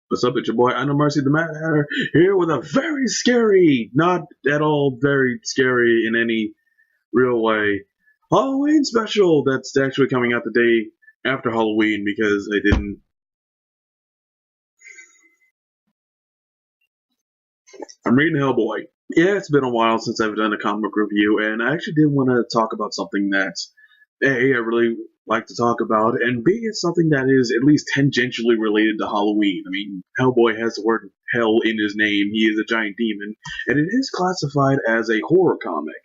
What's up, it's your boy, I know Mercy the Mad Hatter, here with a very scary, not at all very scary in any real way, Halloween special that's actually coming out the day after Halloween because I didn't. I'm reading Hellboy. Yeah, it's been a while since I've done a comic book review, and I actually did want to talk about something that's A, I really like to talk about, and B, it's something that is at least tangentially related to Halloween. I mean, Hellboy has the word hell in his name, he is a giant demon, and it is classified as a horror comic.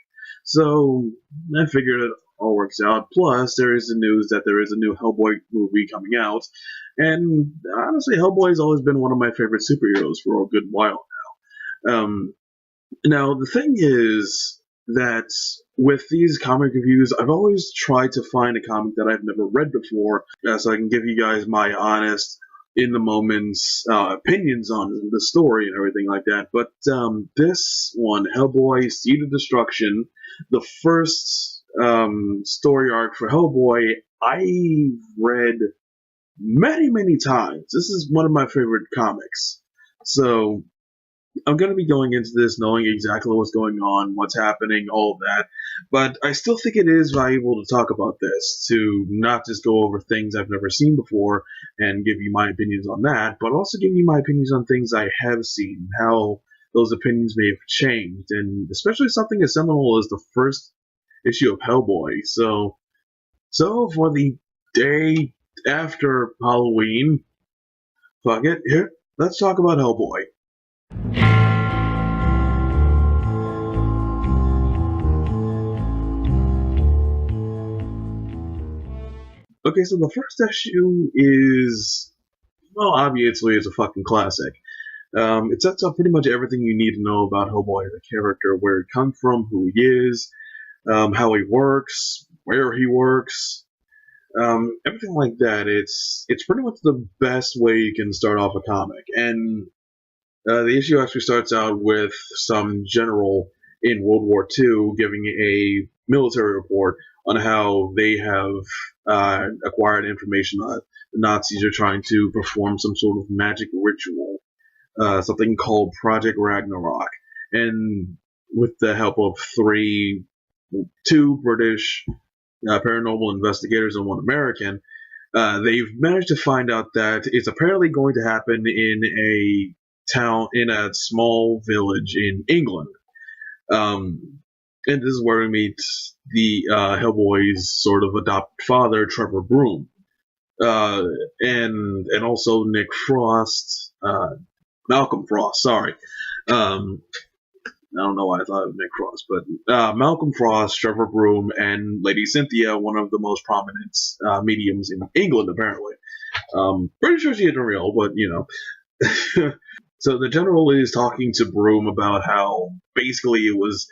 So, I figured it all works out. Plus, there is the news that there is a new Hellboy movie coming out, and honestly, Hellboy has always been one of my favorite superheroes for a good while. Um, Now, the thing is that with these comic reviews, I've always tried to find a comic that I've never read before, so I can give you guys my honest, in the moments opinions on the story and everything like that. But this one, Hellboy Seed of Destruction, the first story arc for Hellboy, I've read many, many times. This is one of my favorite comics. So I'm going to be going into this knowing exactly what's going on, what's happening, all of that. But I still think it is valuable to talk about this, to not just go over things I've never seen before and give you my opinions on that, but also give you my opinions on things I have seen, how those opinions may have changed, and especially something as seminal as the first issue of Hellboy. So for the day after Halloween, fuck it, here, let's talk about Hellboy. Okay, so the first issue is, well, obviously it's a fucking classic. It sets up pretty much everything you need to know about Hellboy as a character, where he comes from, who he is, how he works, where he works, everything like that. It's pretty much the best way you can start off a comic. And the issue actually starts out with some general in World War II giving a military report on how they have acquired information that the Nazis are trying to perform some sort of magic ritual, something called Project Ragnarok. And with the help of two British paranormal investigators and one American, they've managed to find out that it's apparently going to happen in a town, in a small village in England. And this is where we meet the Hellboy's sort of adopted father, Trevor Broom, uh, and also Nick Frost, Malcolm Frost. Sorry, I don't know why I thought of Nick Frost, but Malcolm Frost, Trevor Broom, and Lady Cynthia, one of the most prominent mediums in England, apparently. Pretty sure she isn't real, but you know. So the general is talking to Broom about how basically it was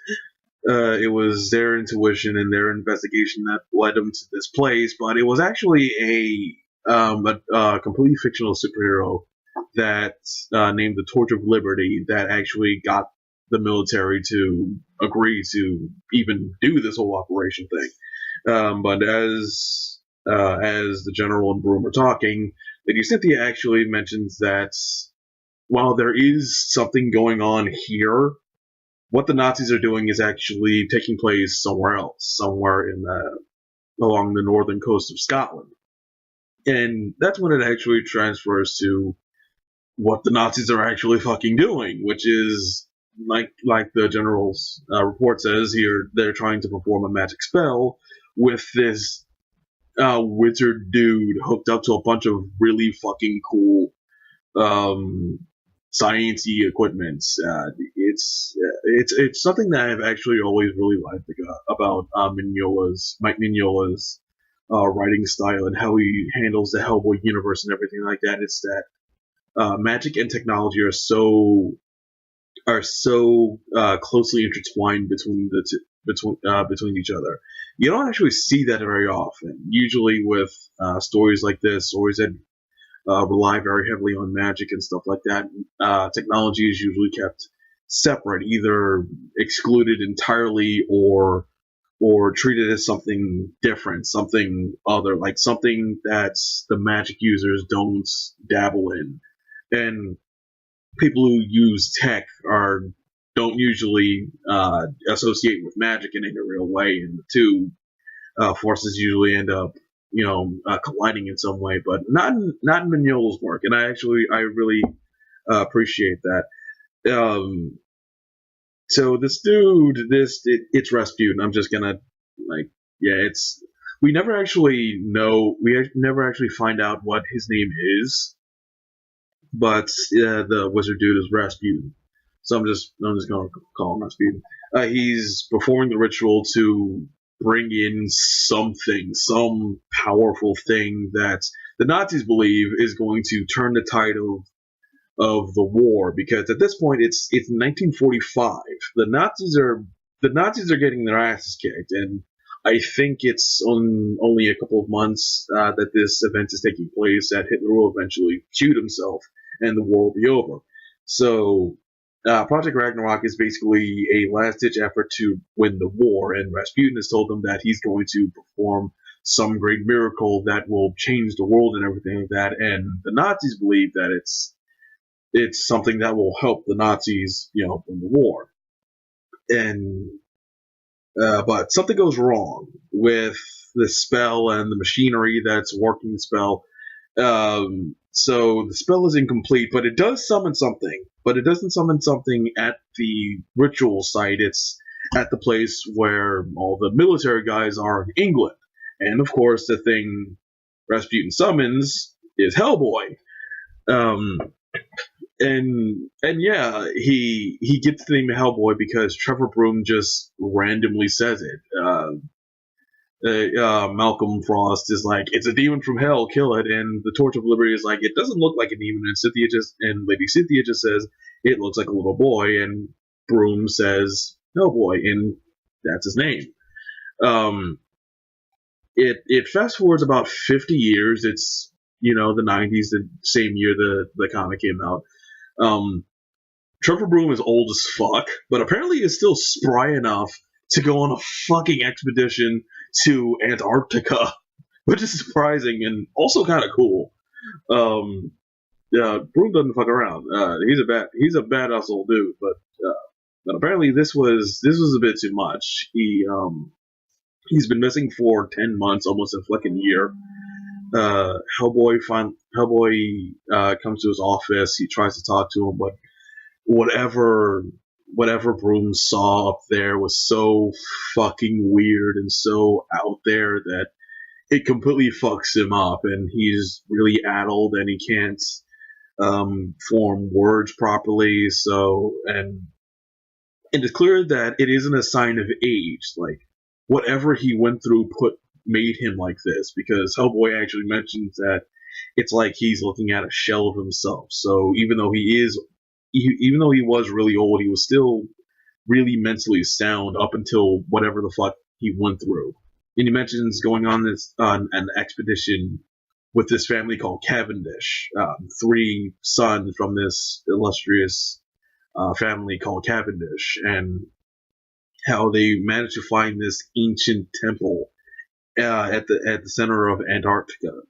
their intuition and their investigation that led them to this place, but it was actually a completely fictional superhero that named the Torch of Liberty that actually got the military to agree to even do this whole operation thing. But as the general and Broom are talking, Lady Cynthia actually mentions that while there is something going on here, what the Nazis are doing is actually taking place somewhere else, somewhere in along the northern coast of Scotland. And that's when it actually transfers to what the Nazis are actually fucking doing, which is like the general's report says here, they're trying to perform a magic spell with this wizard dude hooked up to a bunch of really fucking cool um, sciencey equipment. It's something that I've actually always really liked about Mike Mignola's writing style and how he handles the Hellboy universe and everything like that. It's that magic and technology are so closely intertwined between the two, between each other. You don't actually see that very often. Usually with stories like this, stories that rely very heavily on magic and stuff like that, technology is usually kept separate, either excluded entirely or treated as something different, something other, like something that the magic users don't dabble in. and people who use tech don't usually associate with magic in any real way, and the two forces usually end up, colliding in some way, but not in Mignola's work, and I really appreciate that. Um, so this dude, it's Rasputin. I'm just gonna like, yeah, it's we never actually find out what his name is, but the wizard dude is Rasputin. So I'm just gonna call him Rasputin. He's performing the ritual to bring in some powerful thing that the Nazis believe is going to turn the tide of the war. Because at this point, it's 1945. The Nazis are getting their asses kicked, and I think it's only a couple of months that this event is taking place, that Hitler will eventually shoot himself and the war will be over. So, Project Ragnarok is basically a last-ditch effort to win the war, and Rasputin has told them that he's going to perform some great miracle that will change the world and everything like that. And the Nazis believe that it's something that will help the Nazis, win the war. And but something goes wrong with the spell and the machinery that's working the spell. So the spell is incomplete, but it does summon something. But it doesn't summon something at the ritual site. It's at the place where all the military guys are in England. And of course, the thing Rasputin summons is Hellboy. Um, and yeah, he gets the name Hellboy because Trevor Broom just randomly says it. Malcolm Frost is like, "It's a demon from hell, kill it," and the Torch of Liberty is like, "It doesn't look like a demon," and Lady Cynthia just says, "It looks like a little boy," and Broom says, "Hellboy," and that's his name. It fast forwards about 50 years. It's the 90s, the same year the comic came out. Trevor Broom is old as fuck, but apparently is still spry enough to go on a fucking expedition to Antarctica, which is surprising and also kind of cool. Broom doesn't fuck around. He's a badass old dude, but apparently this was a bit too much. He's been missing for 10 months, almost a fucking year. Hellboy comes to his office. He tries to talk to him, but whatever Broom saw up there was so fucking weird and so out there that it completely fucks him up, and he's really addled, and he can't form words properly. So, and it's clear that it isn't a sign of age. Like, whatever he went through made him like this, because Hellboy actually mentions that it's like he's looking at a shell of himself. So even though he was really old, he was still really mentally sound up until whatever the fuck he went through. And he mentions going on an expedition with this family called Cavendish, 3 sons from this illustrious family called Cavendish, and how they managed to find this ancient temple at the center of Antarctica.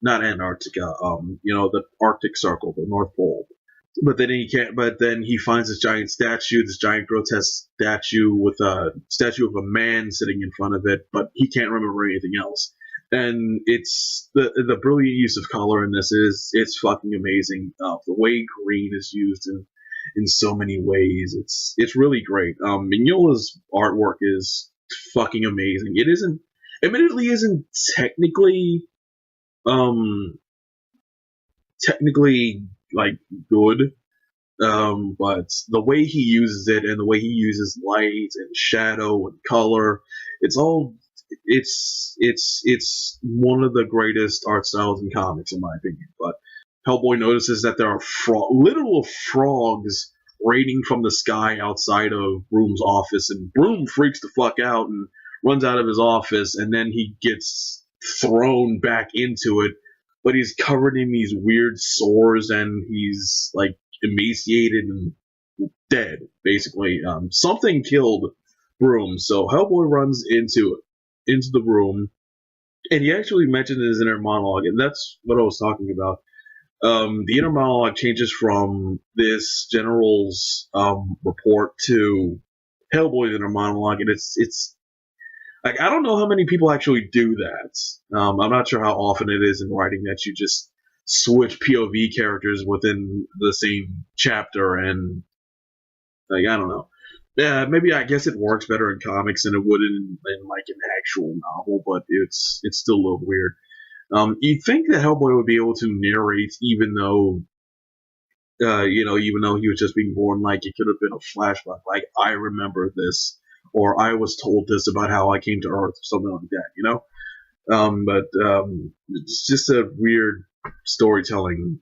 Not Antarctica, the Arctic Circle, the North Pole. But then he can't. But then he finds this giant grotesque statue with a statue of a man sitting in front of it. But he can't remember anything else. And it's the brilliant use of color in this it's fucking amazing. The way green is used in so many ways, it's really great. Mignola's artwork is fucking amazing. Admittedly, isn't technically like good, but the way he uses it and the way he uses light and shadow and color, it's one of the greatest art styles in comics, in my opinion. But Hellboy notices that there are literal frogs raining from the sky outside of Broom's office, and Broom freaks the fuck out and runs out of his office, and then he gets thrown back into it, but he's covered in these weird sores, and he's like emaciated and dead, basically. Something killed Broom, so Hellboy runs into the room, and he actually mentioned in his inner monologue, and that's what I was talking about. The inner monologue changes from this general's report to Hellboy's inner monologue, and it's like I don't know how many people actually do that. I'm not sure how often it is in writing that you just switch POV characters within the same chapter, and like I don't know. Yeah, maybe I guess it works better in comics than it would in like an actual novel, but it's still a little weird. You'd think that Hellboy would be able to narrate, even though even though he was just being born, like it could have been a flashback, like I remember this, or I was told this about how I came to Earth, or something like that, you know. But it's just a weird storytelling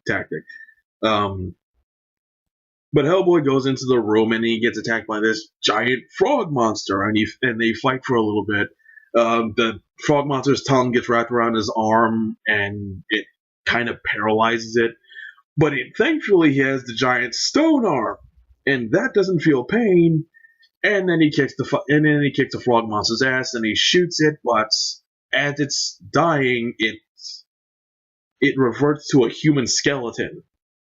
tactic. Um, but Hellboy goes into the room and he gets attacked by this giant frog monster, and they fight for a little bit. The frog monster's tongue gets wrapped around his arm, and it kind of paralyzes it. But thankfully, he has the giant stone arm, and that doesn't feel pain. And then he kicks the frog monster's ass, and he shoots it. But as it's dying, it reverts to a human skeleton.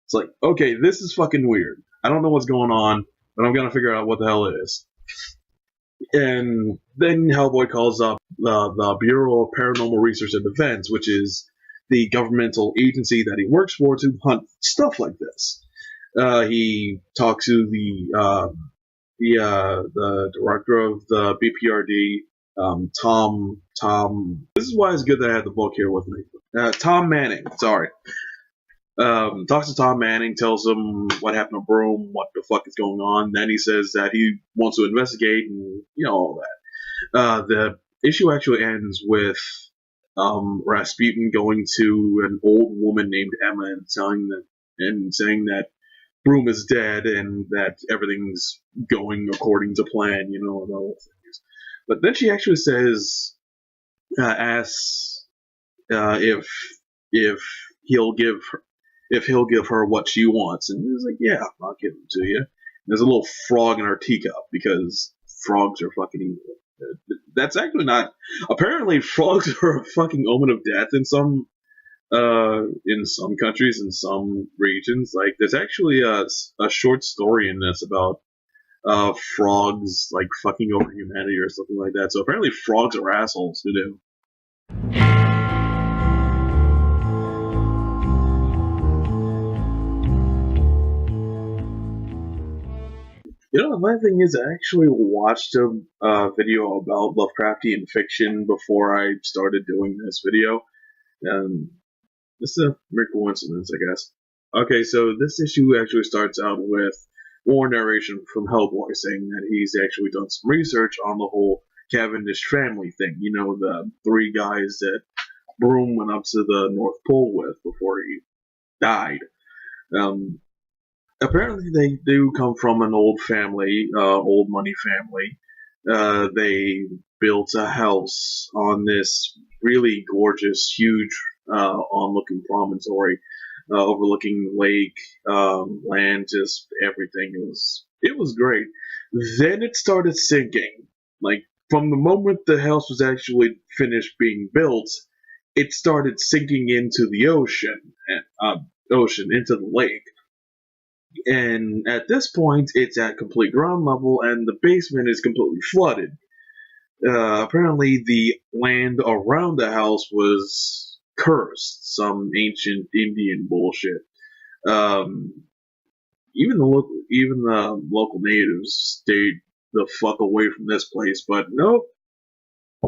It's like, okay, this is fucking weird. I don't know what's going on, but I'm gonna figure out what the hell it is. And then Hellboy calls up the Bureau of Paranormal Research and Defense, which is the governmental agency that he works for to hunt stuff like this. He talks to the director of the BPRD, Tom. This is why it's good that I have the book here with me. Tom Manning. Sorry. Talks to Tom Manning, tells him what happened to Broom, what the fuck is going on. Then he says that he wants to investigate, and all that. The issue actually ends with Rasputin going to an old woman named Emma and saying that Broom is dead and that everything's going according to plan, and all things. But then she actually asks if he'll give her what she wants, and he's like, "Yeah, I'll give it to you." And there's a little frog in her teacup because frogs are fucking evil. That's actually not. Apparently, frogs are a fucking omen of death in some countries, in some regions. Like, there's actually a short story in this about frogs like fucking over humanity or something like that. So apparently, frogs are assholes. Who knew? The funny thing is, I actually watched a video about Lovecraftian fiction before I started doing this video. This is a mere coincidence, I guess. Okay, so this issue actually starts out with more narration from Hellboy saying that he's actually done some research on the whole Cavendish family thing. The three guys that Broom went up to the North Pole with before he died. Apparently, they do come from an old family, old money family. They built a house on this really gorgeous, huge, onlooking promontory, overlooking lake, land, just everything. It was great. Then it started sinking. Like, from the moment the house was actually finished being built, it started sinking into the ocean, into the lake. And at this point, it's at complete ground level, and the basement is completely flooded. Apparently, the land around the house was cursed, some ancient Indian bullshit. Even the local natives stayed the fuck away from this place, but nope.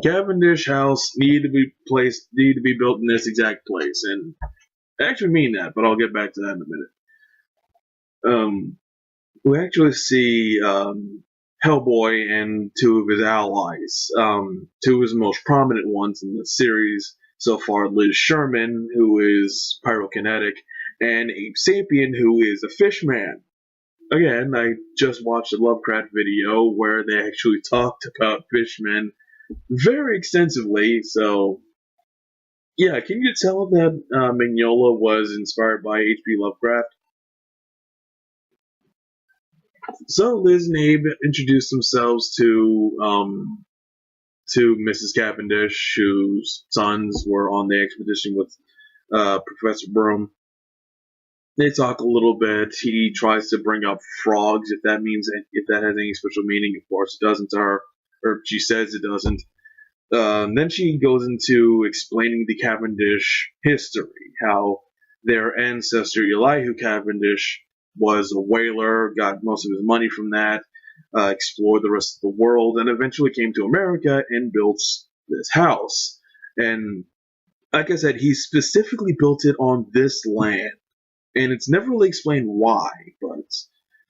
Cavendish House needed to be built in this exact place, and I actually mean that, but I'll get back to that in a minute. We actually see Hellboy and two of his allies. Two of his most prominent ones in the series so far: Liz Sherman, who is pyrokinetic, and Abe Sapien, who is a fishman. Again, I just watched a Lovecraft video where they actually talked about fishmen very extensively. So, yeah, can you tell that Mignola was inspired by H.P. Lovecraft? So Liz and Abe introduced themselves to Mrs. Cavendish, whose sons were on the expedition with Professor Broom. They talk a little bit. He tries to bring up frogs, if that has any special meaning. Of course, it doesn't to her, or she says it doesn't. Then she goes into explaining the Cavendish history, how their ancestor Elihu Cavendish was a whaler, got most of his money from that, explored the rest of the world, and eventually came to America and built this house. And like I said, he specifically built it on this land, and it's never really explained why, but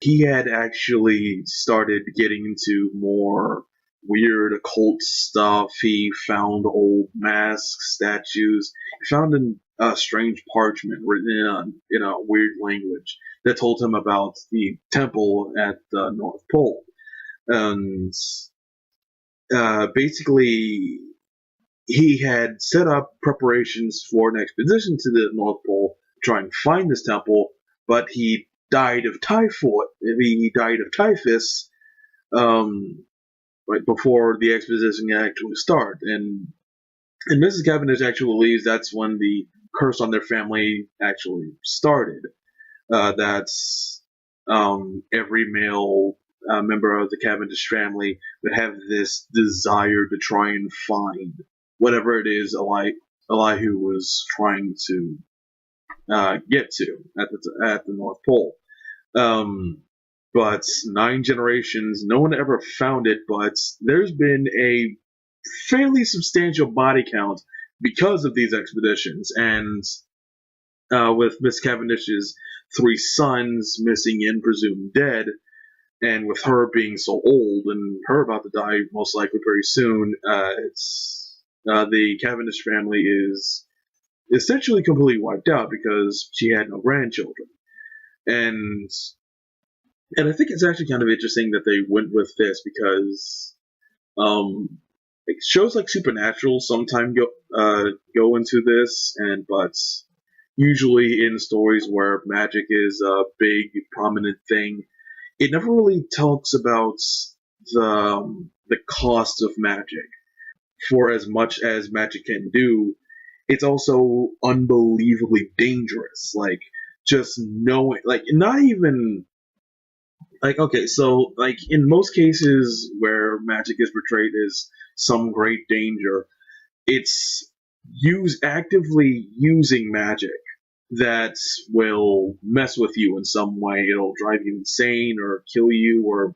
he had actually started getting into more weird occult stuff. He found old masks, statues. He found a strange parchment written in a weird language that told him about the temple at the North Pole. And basically, he had set up preparations for an expedition to the North Pole to try and find this temple, but he died of typhoid. He died of typhus right before the expedition actually started. And Mrs. Cavendish actually believes that's when the curse on their family actually started. That's every male member of the Cavendish family would have this desire to try and find whatever it is Elihu was trying to get to at the North Pole. But 9 generations, no one ever found it, but there's been a fairly substantial body count because of these expeditions. And with Miss Cavendish's 3 sons missing and presumed dead, and with her being so old and her about to die most likely very soon, the Cavendish family is essentially completely wiped out because she had no grandchildren. And I think it's actually kind of interesting that they went with this because like shows like Supernatural sometimes go into this, but usually in stories where magic is a big prominent thing, it never really talks about the cost of magic. For as much as magic can do, it's also unbelievably dangerous. Like just knowing, like not even like okay, so like in most cases where magic is portrayed as some great danger, it's actively using magic that will mess with you in some way. It'll drive you insane or kill you or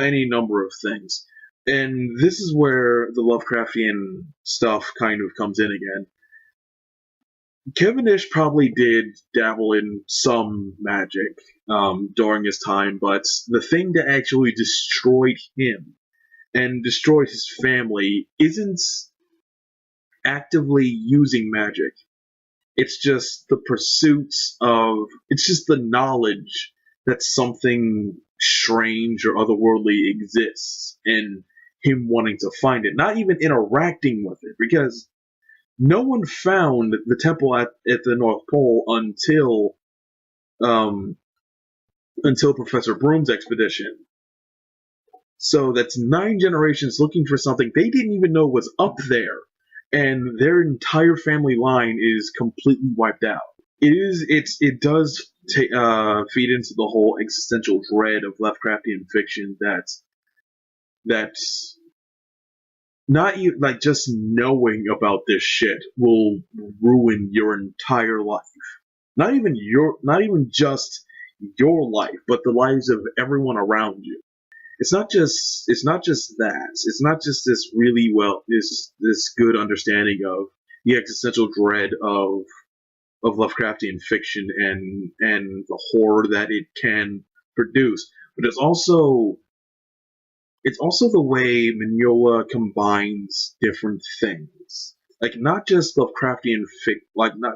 any number of things. And this is where the Lovecraftian stuff kind of comes in again. Cavendish probably did dabble in some magic during his time, but the thing that actually destroyed him and destroyed his family isn't actively using magic. It's just it's just the knowledge that something strange or otherworldly exists and him wanting to find it, not even interacting with it, because no one found the temple at the North Pole until Professor Broom's expedition. So that's 9 generations looking for something they didn't even know was up there, and their entire family line is completely wiped out. It does feed into the whole existential dread of Lovecraftian fiction that's not even like just knowing about this shit will ruin your entire life. Not even just your life, but the lives of everyone around you. It's not just that. It's not just this good understanding of the existential dread of Lovecraftian fiction and the horror that it can produce, but it's also the way Mignola combines different things, like not just not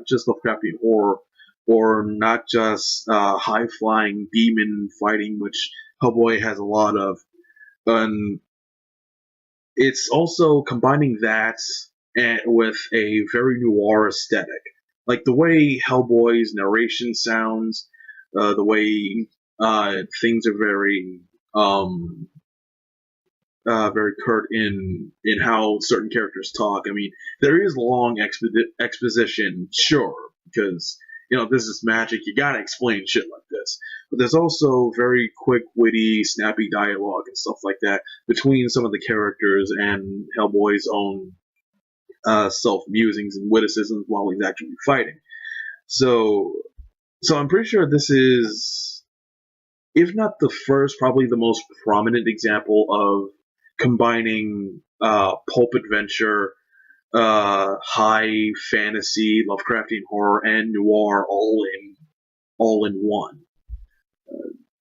just Lovecraftian horror, or not just high flying demon fighting, which Hellboy has a lot of. And it's also combining that with a very noir aesthetic, like the way Hellboy's narration sounds, the way things are very curt in how certain characters talk. I mean, there is long exposition, sure, because this is magic. You gotta explain shit like this. But there's also very quick, witty, snappy dialogue and stuff like that between some of the characters and Hellboy's own self musings and witticisms while he's actually fighting. So I'm pretty sure this is, if not the first, probably the most prominent example of combining pulp adventure, high fantasy, Lovecraftian horror, and noir all in one.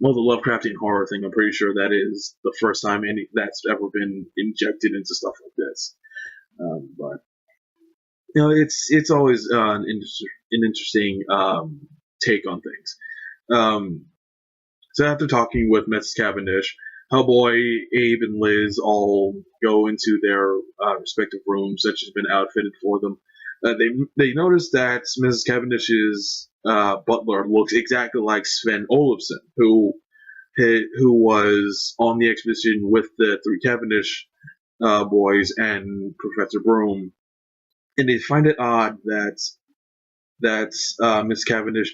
Well, the Lovecraftian horror thing, I'm pretty sure that is the first time that's ever been injected into stuff like this. But it's always an interesting take on things. So after talking with Mrs. Cavendish, Hellboy, Abe, and Liz all go into their respective rooms that has been outfitted for them. They notice that Mrs. Cavendish's butler looks exactly like Sven Olafsson, who was on the expedition with the three Cavendish boys and Professor Broom, and they find it odd that Miss Cavendish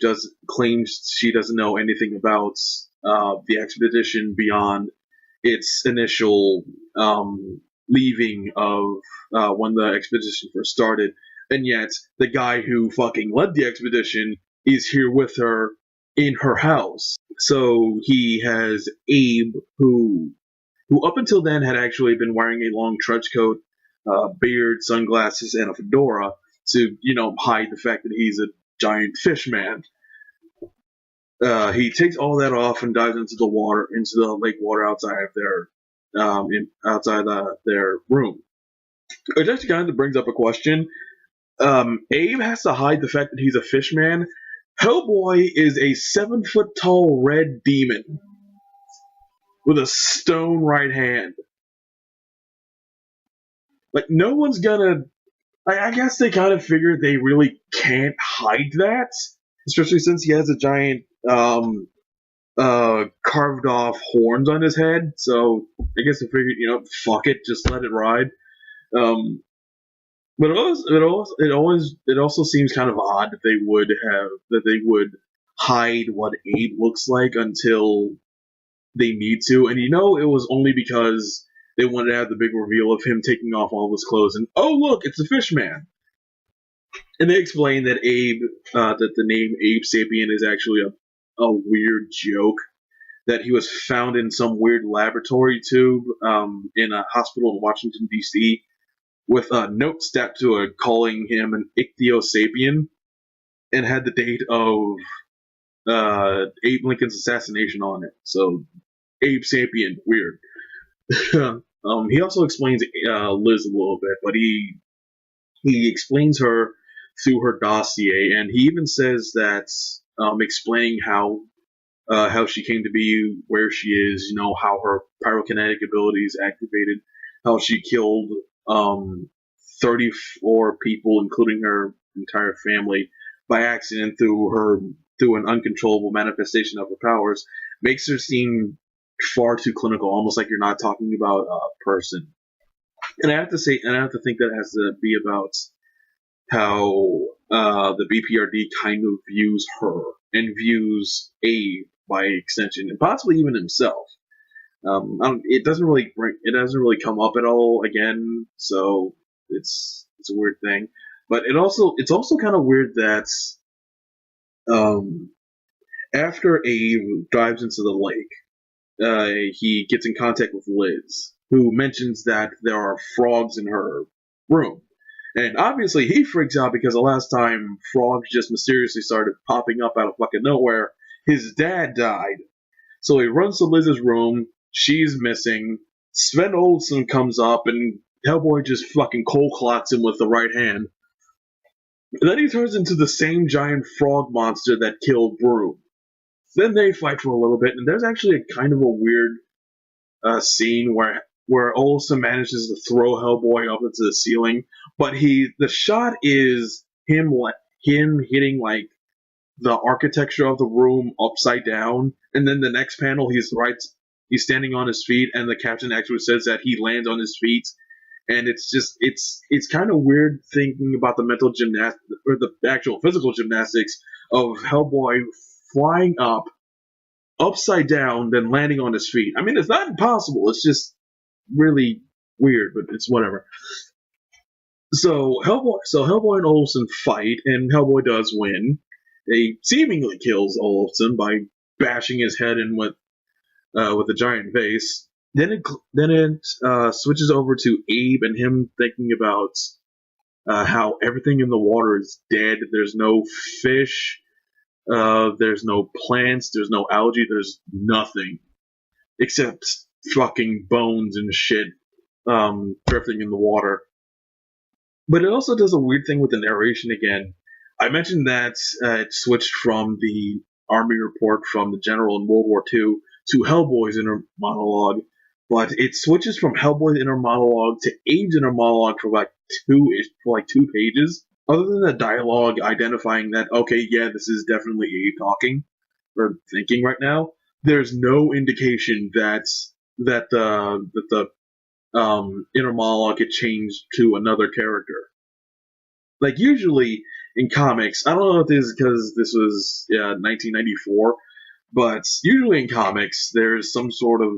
claims she doesn't know anything about the expedition beyond its initial leaving of when the expedition first started, and yet the guy who fucking led the expedition is here with her in her house. So he has Abe, who up until then had actually been wearing a long trench coat, beard, sunglasses, and a fedora to hide the fact that he's a giant fish man. He takes all that off and dives into the lake water outside of their room. Which actually kind of brings up a question. Abe has to hide the fact that he's a fish man. Hellboy is a 7-foot tall red demon with a stone right hand. Like, no one's gonna. I guess they kind of figured they really can't hide that, especially since he has a giant carved off horns on his head. So I guess they figured, fuck it, just let it ride. But it also seems kind of odd that they would hide what Abe looks like until they need to, and it was only because they wanted to have the big reveal of him taking off all of his clothes and, oh look, it's the fish man. And they explain that that the name Abe Sapien is actually a weird joke, that he was found in some weird laboratory tube in a hospital in Washington, D.C., with a note stamped to it calling him an ichthyosapien, and had the date of Abe Lincoln's assassination on it. So, Abe Sapien, weird. He also explains Liz a little bit, but he explains her through her dossier, and he even says that explaining how she came to be where she is, how her pyrokinetic abilities activated, how she killed 34 people, including her entire family, by accident through an uncontrollable manifestation of her powers, makes her seem far too clinical, almost like you're not talking about a person. And I have to think that has to be about how the BPRD kind of views her and views Abe by extension, and possibly even himself. It doesn't really come up at all again, so it's a weird thing. But it's also kind of weird that after Abe dives into the lake, he gets in contact with Liz, who mentions that there are frogs in her room. And obviously he freaks out because the last time frogs just mysteriously started popping up out of fucking nowhere, his dad died. So he runs to Liz's room, she's missing, Sven Olsen comes up, and Hellboy just fucking cold clocks him with the right hand. And then he turns into the same giant frog monster that killed Broom. Then they fight for a little bit, and there's actually a kind of a weird scene where Olsen manages to throw Hellboy up into the ceiling, but the shot is him hitting like the architecture of the room upside down, and then the next panel he's standing on his feet, and the caption actually says that he lands on his feet, and it's kind of weird thinking about the mental gymnastics or the actual physical gymnastics of Hellboy flying up upside down, then landing on his feet. I mean, it's not impossible. It's just really weird, but it's whatever. So Hellboy and Olsen fight, and Hellboy does win. He seemingly kills Olsen by bashing his head in with a giant vase. Then it switches over to Abe and him thinking about how everything in the water is dead. There's no fish. There's no plants. There's no algae. There's nothing except fucking bones and shit drifting in the water. But it also does a weird thing with the narration again. I mentioned that it switched from the army report from the general in World War II to Hellboy's inner monologue, but it switches from Hellboy's inner monologue to Abe's inner monologue for like two pages. Other than the dialogue identifying that, okay, yeah, this is definitely Abe talking or thinking right now, there's no indication that the inner monologue had changed to another character. Like usually in comics, I don't know if this is because this was 1994, but usually in comics there's some sort of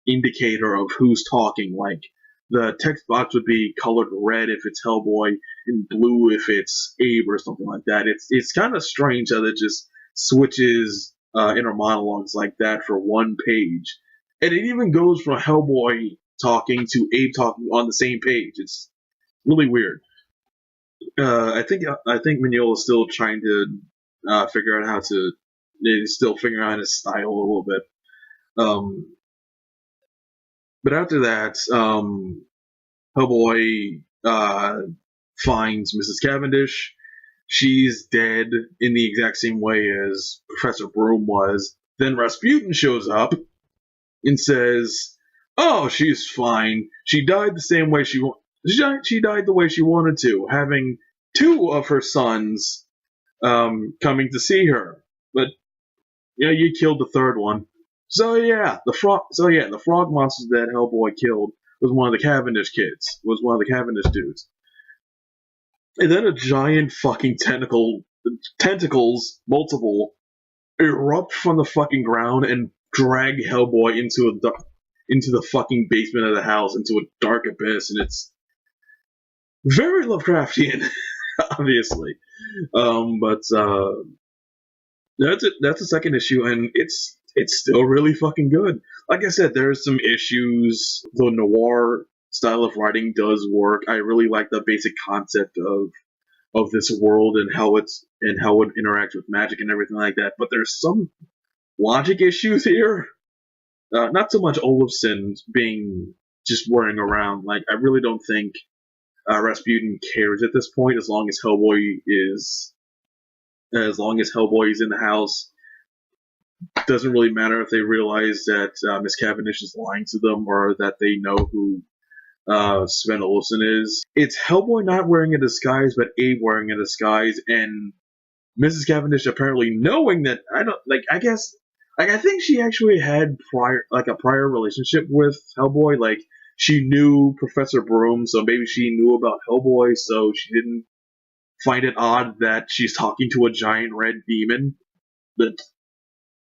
indicator of who's talking. Like the text box would be colored red if it's Hellboy and blue if it's Abe or something like that. It's kind of strange that it just switches inner monologues like that for one page, and it even goes from Hellboy talking to Abe talking on the same page. It's really weird. I think Mignola is still trying to figure out how to. He's still figuring out his style a little bit. But after that, Hellboy finds Mrs. Cavendish. She's dead in the exact same way as Professor Broom was. Then Rasputin shows up and says, "Oh, she's fine. She died the same way she died the way she wanted to, having two of her sons coming to see her. But you killed the third one. The frog monster that Hellboy killed was one of the Cavendish kids. Was one of the Cavendish dudes. And then a giant fucking tentacles, multiple, erupt from the fucking ground and drag Hellboy into the fucking basement of the house, into a dark abyss, and it's very Lovecraftian, obviously. But that's it. That's the second issue, and it's still really fucking good. Like I said, there's some issues. The noir style of writing does work. I really like the basic concept of this world and how it interacts with magic and everything like that. But there's some logic issues here. Not so much Olafson being just whirring around. Like I really don't think Rasputin cares at this point, as long as Hellboy is in the house. Doesn't really matter if they realize that Miss Cavendish is lying to them or that they know who Sven Olsen is. It's Hellboy not wearing a disguise, but Abe wearing a disguise, and Mrs. Cavendish apparently knowing that. I think she actually had a prior relationship with Hellboy. Like she knew Professor Broom, so maybe she knew about Hellboy, so she didn't find it odd that she's talking to a giant red demon. But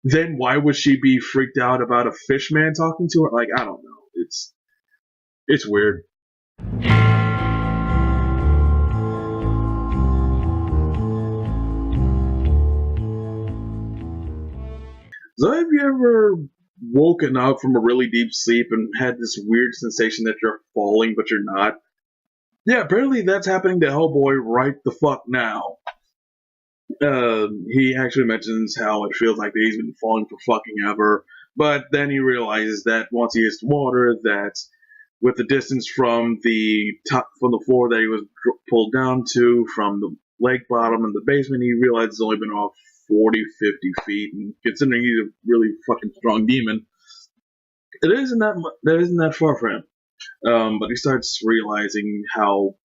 then why would she be freaked out about a fish man talking to her? Like, I don't know. It's weird. So have you ever woken up from a really deep sleep and had this weird sensation that you're falling but you're not? Yeah, apparently that's happening to Hellboy right the fuck now. He actually mentions how it feels like he's been falling for fucking ever, but then he realizes that once he hits the water, that with the distance from the floor that he was pulled down to, from the lake bottom and the basement, he realizes it's only been off 40, 50 feet, and considering he's a really fucking strong demon, it isn't that far for him. But he starts realizing how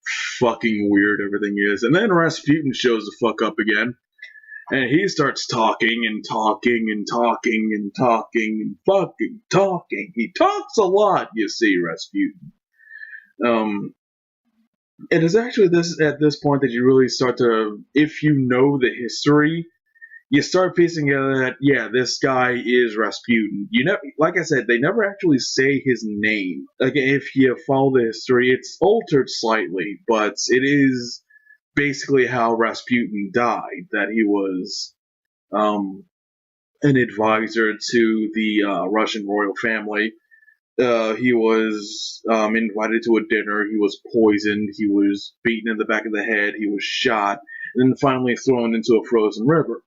fucking weird everything is. And then Rasputin shows the fuck up again. And he starts talking and talking and talking and talking and fucking talking. He talks a lot, you see, Rasputin. It is actually this at this point that you really start to, if you know the history, you start piecing together that yeah, this guy is Rasputin. You know, like I said, they never actually say his name. Like if you follow the history, it's altered slightly, but it is basically how Rasputin died. That he was um, an advisor to the Russian royal family. He was invited to a dinner. He was poisoned. He was beaten in the back of the head. He was shot, and then finally thrown into a frozen river.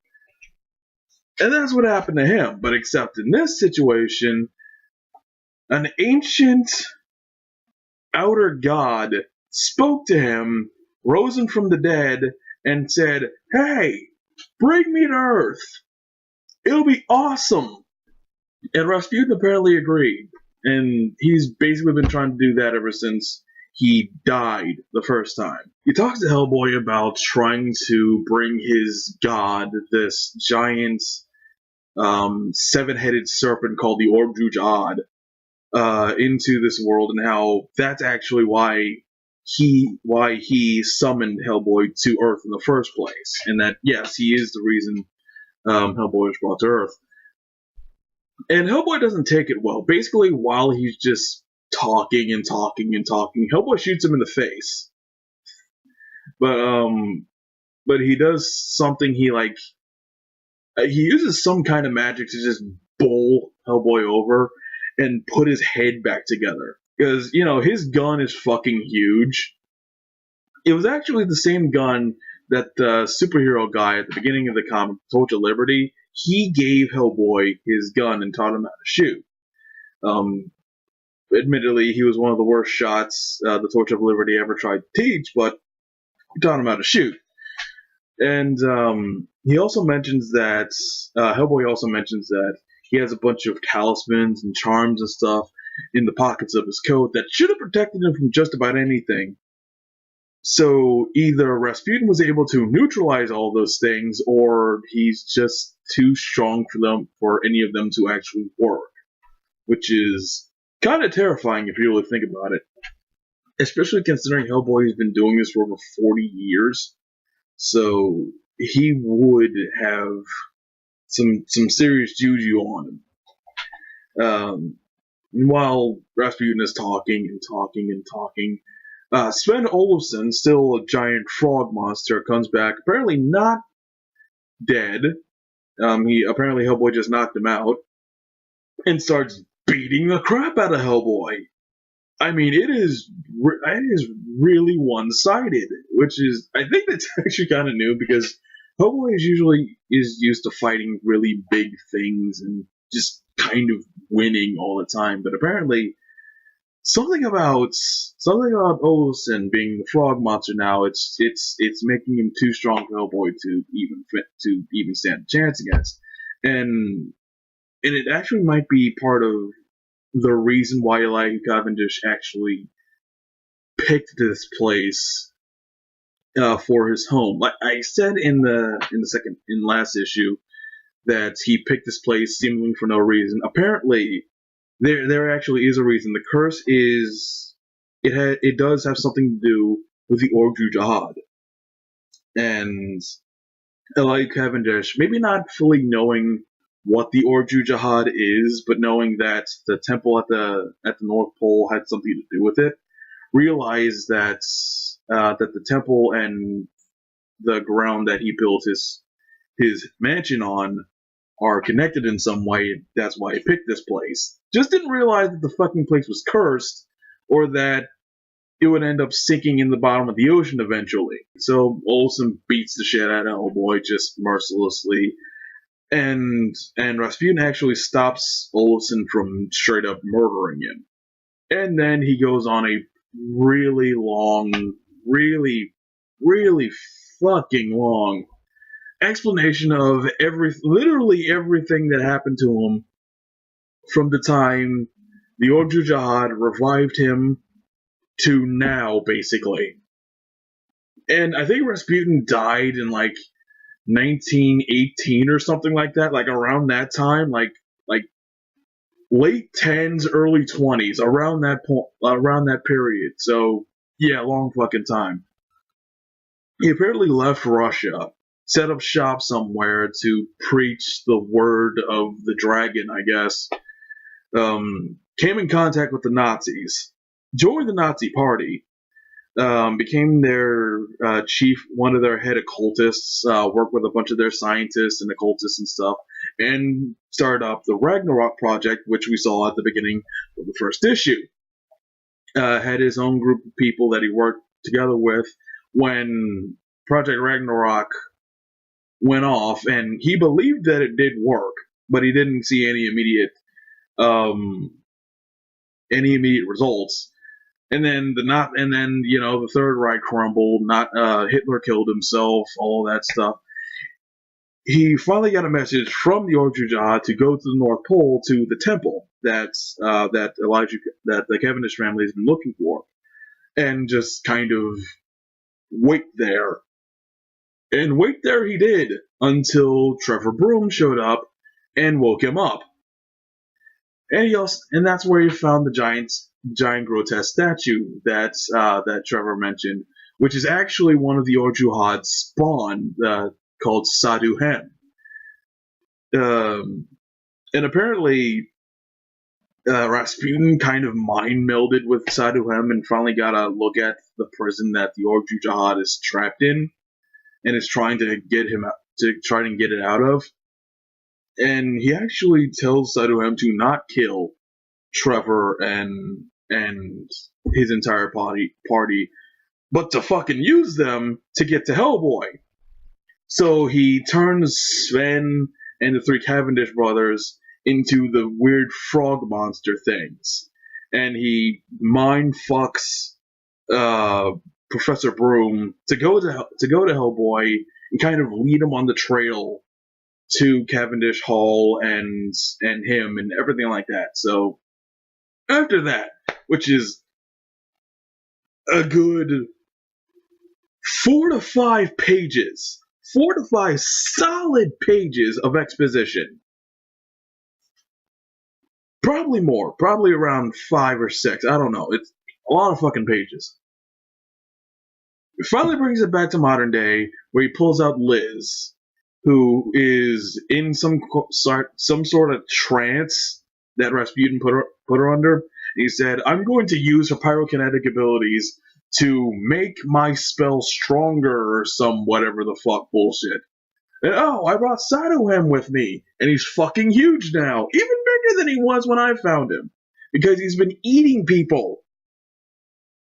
And that's what happened to him. But except in this situation, an ancient outer god spoke to him, rose him from the dead, and said, "Hey, bring me to Earth. It'll be awesome." And Rasputin apparently agreed. And he's basically been trying to do that ever since he died the first time. He talks to Hellboy about trying to bring his god, this giant seven-headed serpent called the Orjuj-Ad, into this world, and how that's actually why he summoned Hellboy to Earth in the first place, and that yes, he is the reason Hellboy was brought to Earth. And Hellboy doesn't take it well. Basically, while he's just talking and talking and talking, Hellboy shoots him in the face. But he does something. He uses some kind of magic to just bowl Hellboy over and put his head back together. Because, his gun is fucking huge. It was actually the same gun that the superhero guy at the beginning of the comic, Torch of Liberty, he gave Hellboy his gun and taught him how to shoot. Admittedly, he was one of the worst shots the Torch of Liberty ever tried to teach, but he taught him how to shoot. And he also mentions that Hellboy also mentions that he has a bunch of talismans and charms and stuff in the pockets of his coat that should have protected him from just about anything. So either Rasputin was able to neutralize all those things, or he's just too strong for any of them to actually work, which is kind of terrifying if you really think about it. Especially considering Hellboy has been doing this for over 40 years. So he would have some serious juju on him. While Rasputin is talking and talking and talking, Sven Olafsson, still a giant frog monster, comes back. Apparently not dead. Apparently Hellboy just knocked him out and starts beating the crap out of Hellboy. I mean, it is really one-sided, which is, I think that's actually kind of new because Hellboy is used to fighting really big things and just kind of winning all the time. But apparently, something about Olsen being the frog monster now, it's making him too strong for Hellboy to even stand a chance against, and it actually might be part of the reason why Elijah Cavendish actually picked this place for his home. Like I said in last issue that he picked this place seemingly for no reason. Apparently, there actually is a reason. The curse is it does have something to do with the Orjuj-Ad, and Elijah Cavendish, maybe not fully knowing what the Orjuj-Had is, but knowing that the temple at the North Pole had something to do with it, realized that the temple and the ground that he built his mansion on are connected in some way. That's why he picked this place. Just didn't realize that the fucking place was cursed, or that it would end up sinking in the bottom of the ocean eventually. So Olsen beats the shit out of Hellboy just mercilessly. And Rasputin actually stops Olsen from straight up murdering him. And then he goes on a really long, really, really fucking long explanation of literally everything that happened to him from the time the Orjuj-Had revived him to now, basically. And I think Rasputin died in like 1918 or something like that, like around that time, like late 10s, early 20s, around that period. So Yeah, long fucking time. He apparently left Russia, set up shop somewhere to preach the word of the dragon, I guess. Came in contact with the Nazis, joined the Nazi party, became their chief, one of their head occultists, worked with a bunch of their scientists and occultists and stuff, and started up the Ragnarok project, which we saw at the beginning of the first issue. Had his own group of people that he worked together with when Project Ragnarok went off, and he believed that it did work, but he didn't see um, any immediate results. And then the Third Reich crumbled. Not Hitler killed himself. All that stuff. He finally got a message from the Orju Jihad to go to the North Pole to the temple that the Cavendish family has been looking for, and just kind of wait there. And wait there he did until Trevor Broom showed up and woke him up. And that's where he found the giant grotesque statue that Trevor mentioned, which is actually one of the Orjuhad's spawn, called Sadhu Hem. And apparently, Rasputin kind of mind melded with Sadhu Hem and finally got a look at the prison that the Orju Jihad is trapped in, and is trying to get it out of. And he actually tells Sadhu Hem to not kill Trevor and his entire party, but to fucking use them to get to Hellboy. So he turns Sven and the three Cavendish brothers into the weird frog monster things, and he mind fucks Professor Broom to go to Hellboy and kind of lead him on the trail to Cavendish Hall and him and everything like that. So after that, which is a good 4 to 5 pages, 4 to 5 solid pages of exposition. Probably more, probably around 5 or 6. I don't know. It's a lot of fucking pages. It finally brings it back to modern day, where he pulls out Liz, who is in some sort of trance that Rasputin put her under. He said, "I'm going to use her pyrokinetic abilities to make my spell stronger," or some whatever the fuck bullshit. And I brought Sadhu with me, and he's fucking huge now, even bigger than he was when I found him, because he's been eating people,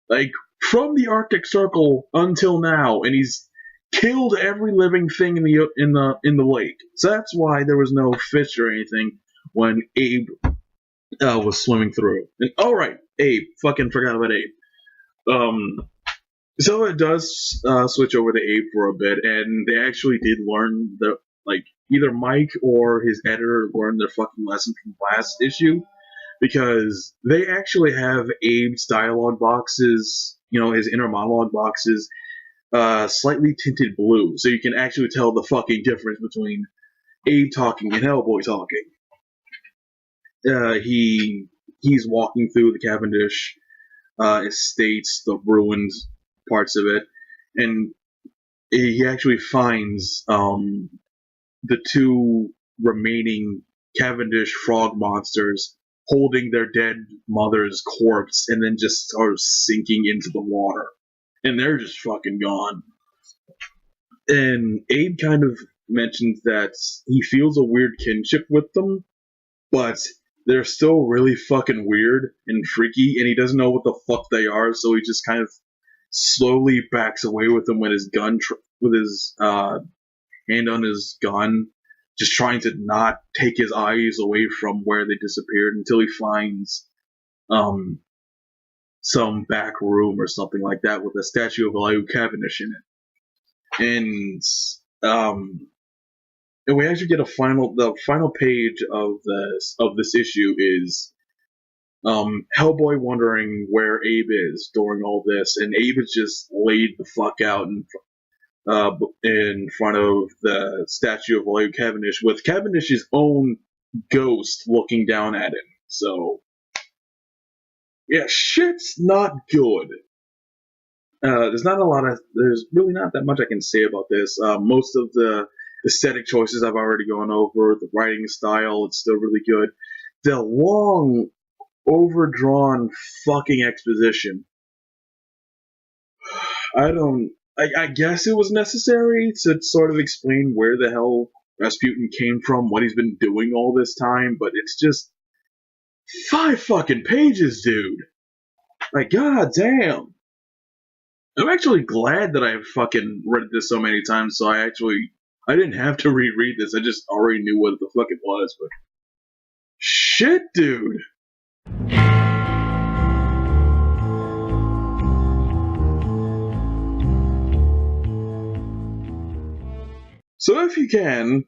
like from the Arctic Circle until now, and he's killed every living thing in the lake. So that's why there was no fish or anything when Abe was swimming through. And alright, Abe. Fucking forgot about Abe. So it does switch over to Abe for a bit, and they actually did learn either Mike or his editor learned their fucking lesson from last issue, because they actually have Abe's dialogue boxes, his inner monologue boxes, slightly tinted blue, so you can actually tell the fucking difference between Abe talking and Hellboy talking. He's walking through the Cavendish estates, the ruined parts of it, and he actually finds the two remaining Cavendish frog monsters holding their dead mother's corpse, and then just start sinking into the water. And they're just fucking gone. And Abe kind of mentions that he feels a weird kinship with them, but they're still really fucking weird and freaky, and he doesn't know what the fuck they are, so he just kind of slowly backs away with them with his gun, with his hand on his gun, just trying to not take his eyes away from where they disappeared until he finds some back room or something like that with a statue of Elihu Cavendish in it. And we actually get the final page of this issue is Hellboy wondering where Abe is during all this, and Abe is just laid the fuck out in front of the statue of Elihu Cavendish, with Cavendish's own ghost looking down at him. So yeah, shit's not good. There's really not that much I can say about this. Most of the aesthetic choices I've already gone over. The writing style, it's still really good. The long, overdrawn fucking exposition. I guess it was necessary to sort of explain where the hell Rasputin came from, what he's been doing all this time, but it's just 5 fucking pages, dude. Like, god damn. I'm actually glad that I've fucking read this so many times, so I didn't have to reread this. I just already knew what the fuck it was, but shit, dude. So if you can,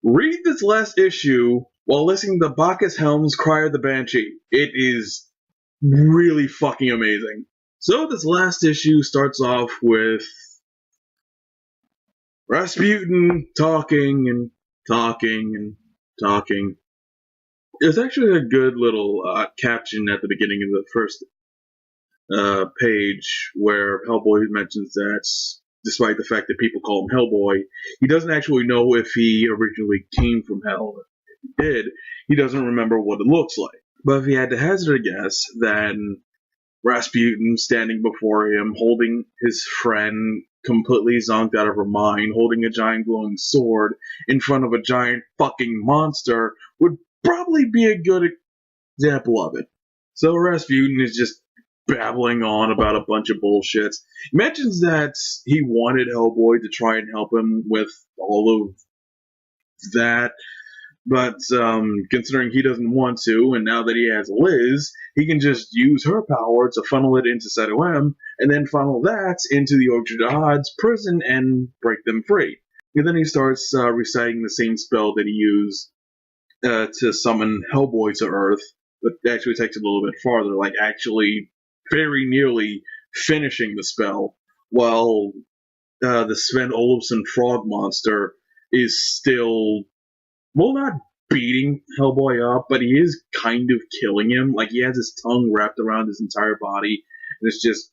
read this last issue while listening to Bacchus Helm's Cry of the Banshee. It is really fucking amazing. So this last issue starts off with Rasputin talking and talking and talking. There's actually a good little caption at the beginning of the first page where Hellboy mentions that despite the fact that people call him Hellboy, he doesn't actually know if he originally came from hell. If he did, he doesn't remember what it looks like. But if he had to hazard a guess, then Rasputin standing before him, holding his friend, completely zonked out of her mind, holding a giant glowing sword in front of a giant fucking monster, would probably be a good example of it. So Rasputin is just babbling on about a bunch of bullshit. He mentions that he wanted Hellboy to try and help him with all of that, but considering he doesn't want to, and now that he has Liz, he can just use her power to funnel it into Seto-M, and then funnel that into the Ogdrad's prison and break them free. And then he starts reciting the same spell that he used to summon Hellboy to Earth, but actually takes it a little bit farther, like actually very nearly finishing the spell, while the Sven Olafsson frog monster is still, well, not beating Hellboy up, but he is kind of killing him. Like, he has his tongue wrapped around his entire body, and it's just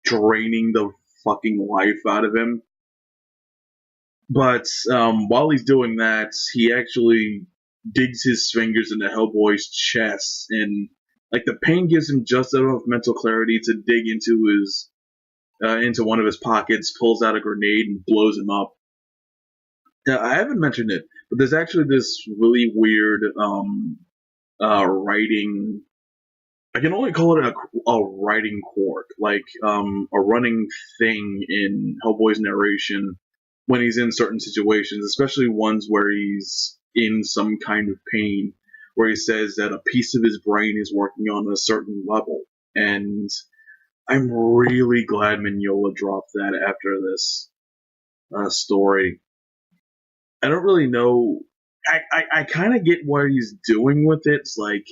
draining the fucking life out of him. But while he's doing that, he actually digs his fingers into Hellboy's chest, and like the pain gives him just enough mental clarity to dig into one of his pockets, pulls out a grenade, and blows him up. I haven't mentioned it, but there's actually this really weird writing. I can only call it a writing quirk, like a running thing in Hellboy's narration when he's in certain situations, especially ones where he's in some kind of pain, where he says that a piece of his brain is working on a certain level. And I'm really glad Mignola dropped that after this story. I don't really know. I kind of get what he's doing with it. It's like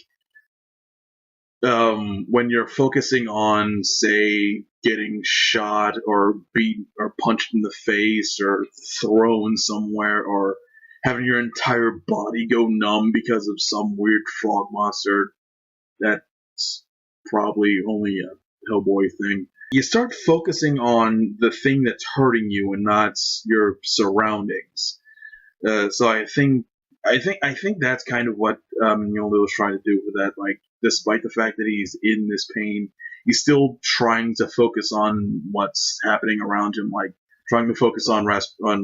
when you're focusing on, say, getting shot or beat or punched in the face or thrown somewhere or having your entire body go numb because of some weird frog monster, that's probably only a Hellboy thing. You start focusing on the thing that's hurting you and not your surroundings. So I think that's kind of what Mignola was trying to do with that. Like, despite the fact that he's in this pain, he's still trying to focus on what's happening around him, like trying to focus on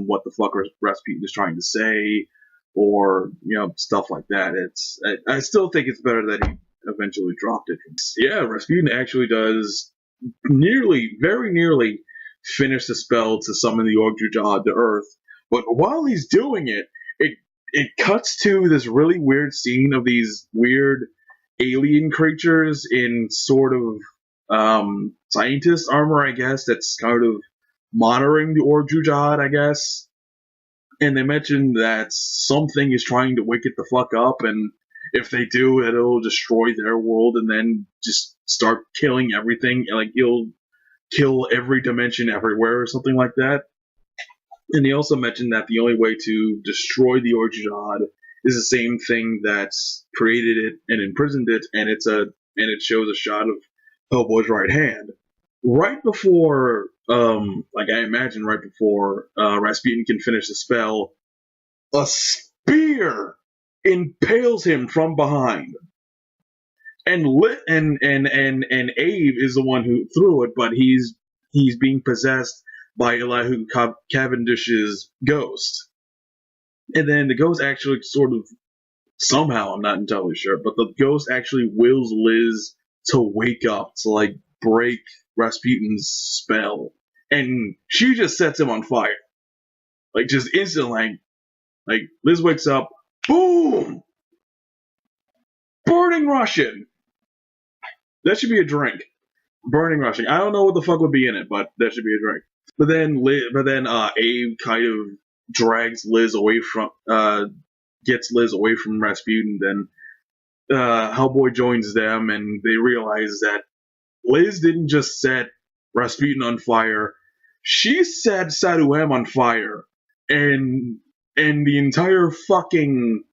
what the fuck Rasputin is trying to say, or stuff like that. I still think it's better that he eventually dropped it. Yeah, Rasputin actually does very nearly finish the spell to summon the Ogdradad to Earth. But while he's doing it, it cuts to this really weird scene of these weird alien creatures in sort of scientist armor, I guess, that's kind of monitoring the Ogdradad, I guess. And they mention that something is trying to wake it the fuck up, and if they do, it'll destroy their world and then just start killing everything. Like, it'll kill every dimension everywhere or something like that. And he also mentioned that the only way to destroy the Ogdradad is the same thing that's created it and imprisoned it, and it shows a shot of Hellboy's right hand. Right before like I imagine right before Rasputin can finish the spell, a spear impales him from behind. And Abe is the one who threw it, but he's being possessed by Elihu Cavendish's ghost. And then the ghost actually sort of somehow, I'm not entirely sure, but the ghost actually wills Liz to wake up to like break Rasputin's spell, and she just sets him on fire, like just instantly. Like Liz wakes up, boom, burning Russian. That should be a drink. Burning Russian. I don't know what the fuck would be in it, but that should be a drink. But then Abe kind of drags Liz away from gets Liz away from Rasputin. Then Hellboy joins them, and they realize that Liz didn't just set Rasputin on fire; she set Saduem on fire, and the entire fucking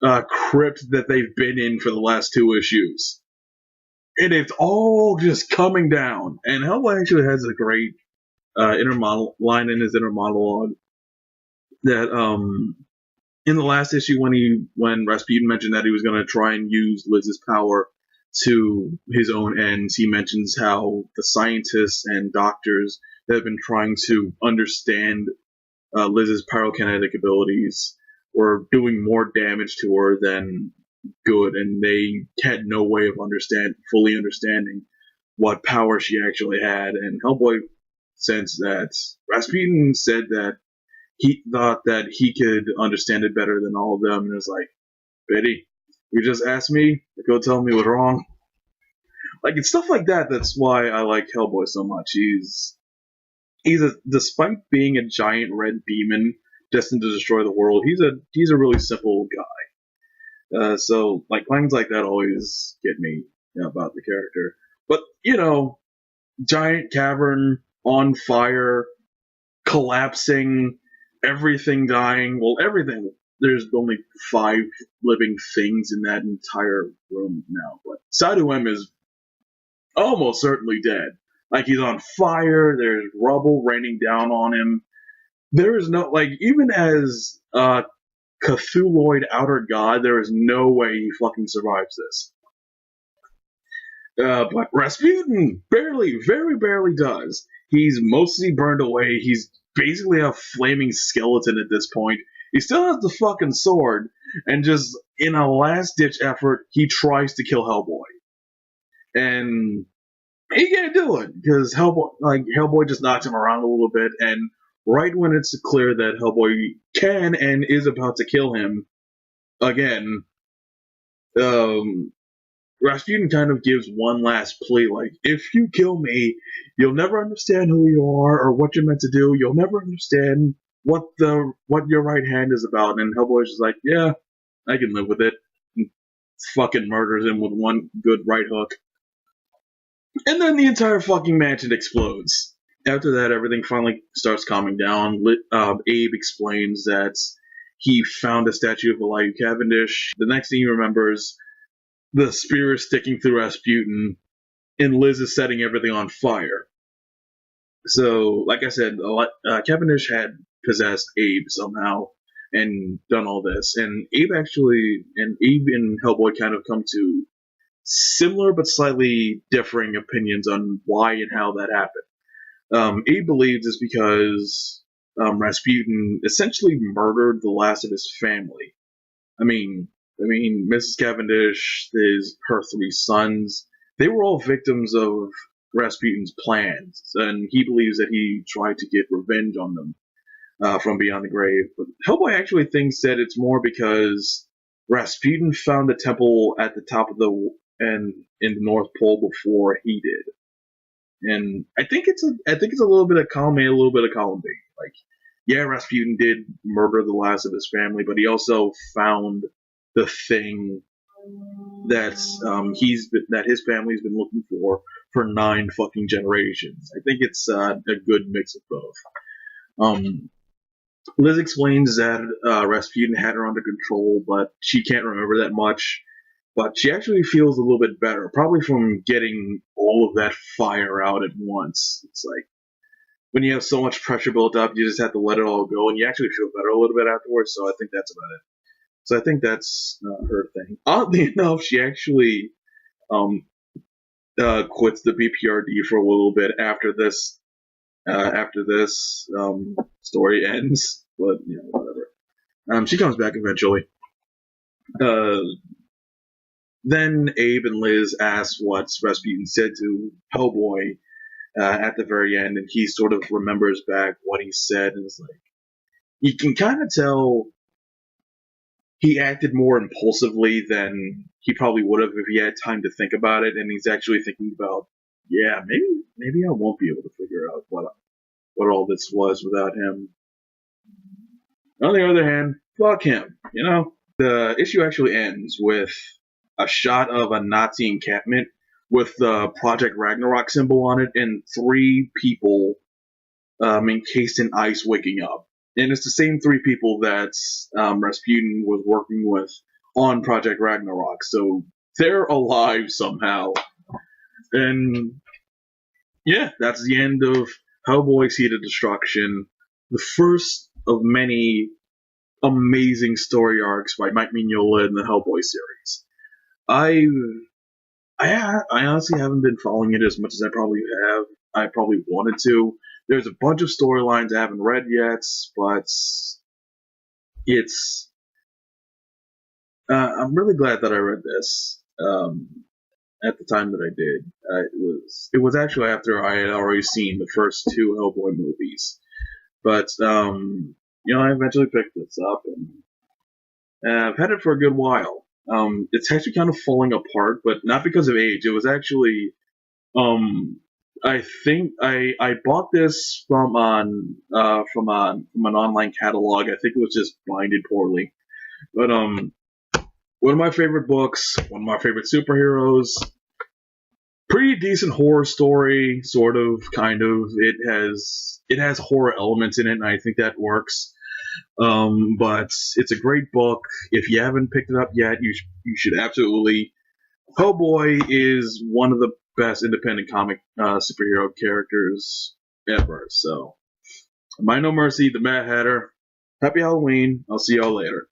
crypt that they've been in for the last 2 issues, and it's all just coming down. And Hellboy actually has a great line in his inner monologue that in the last issue when Rasputin mentioned that he was going to try and use Liz's power to his own ends, he mentions how the scientists and doctors that have been trying to understand Liz's pyrokinetic abilities were doing more damage to her than good, and they had no way of fully understanding what power she actually had. And Hellboy says that Rasputin said that he thought that he could understand it better than all of them, and it was like, Betty, you just asked me to go tell me what's wrong. Like, it's stuff like that. That's why I like Hellboy so much. Despite being a giant red demon destined to destroy the world, he's a really simple guy. So like lines like that always get me about the character. But giant cavern on fire, collapsing, everything dying. Well, everything. There's only 5 living things in that entire room now. But Saduem is almost certainly dead. Like, he's on fire. There's rubble raining down on him. There is no, like, even as Cthulhuoid outer god, there is no way he fucking survives this. But Rasputin very barely does. He's mostly burned away. He's basically a flaming skeleton at this point. He still has the fucking sword, and just in a last-ditch effort, he tries to kill Hellboy. And he can't do it, because Hellboy just knocks him around a little bit, and right when it's clear that Hellboy can and is about to kill him again, Rasputin kind of gives one last plea, like, if you kill me, you'll never understand who you are or what you're meant to do. You'll never understand what your right hand is about. And Hellboy's just like, yeah, I can live with it. And fucking murders him with one good right hook. And then the entire fucking mansion explodes. After that, everything finally starts calming down. Abe explains that he found a statue of Elihu Cavendish. The next thing he remembers, the spear is sticking through Rasputin, and Liz is setting everything on fire. So, like I said, Cavendish had possessed Abe somehow and done all this. And Abe and Hellboy kind of come to similar but slightly differing opinions on why and how that happened. Abe believes it's because Rasputin essentially murdered the last of his family. I mean, Mrs. Cavendish, her 3 sons, they were all victims of Rasputin's plans, and he believes that he tried to get revenge on them from beyond the grave. But Hellboy actually thinks that it's more because Rasputin found the temple at the top of in the North Pole before he did, and I think it's a little bit of column A, a little bit of column B. Like, yeah, Rasputin did murder the last of his family, but he also found the thing that his family's been looking for 9 fucking generations. I think it's a good mix of both. Liz explains that Rasputin had her under control, but she can't remember that much. But she actually feels a little bit better, probably from getting all of that fire out at once. It's like, when you have so much pressure built up, you just have to let it all go, and you actually feel better a little bit afterwards. So I think that's about it. So I think that's her thing. Oddly enough, she actually um, quits the BPRD for a little bit after this. After this story ends, but whatever. She comes back eventually. Uh, then Abe and Liz ask what Rasputin said to Hellboy at the very end, and he sort of remembers back what he said, and it's like you can kind of tell he acted more impulsively than he probably would have if he had time to think about it, and he's actually thinking about, yeah, maybe I won't be able to figure out what all this was without him. On the other hand, fuck him. The issue actually ends with a shot of a Nazi encampment with the Project Ragnarok symbol on it and 3 people encased in ice waking up. And it's the same 3 people that Rasputin was working with on Project Ragnarok. So they're alive somehow. And yeah, that's the end of Hellboy's Heat of Destruction. The first of many amazing story arcs by Mike Mignola in the Hellboy series. I honestly haven't been following it as much as I probably wanted to. There's a bunch of storylines I haven't read yet, but it's. I'm really glad that I read this at the time that I did. It was actually after I had already seen the first 2 Hellboy movies, but I eventually picked this up and I've had it for a good while. It's actually kind of falling apart, but not because of age. It was actually, I think I bought this from an online catalog. I think it was just binded poorly. But one of my favorite books, one of my favorite superheroes. Pretty decent horror story, sort of, kind of. It has horror elements in it, and I think that works. But it's a great book. If you haven't picked it up yet, you should absolutely. Hellboy is one of the best independent comic superhero characters ever. So, Mind No Mercy, the Mad Hatter. Happy Halloween. I'll see y'all later.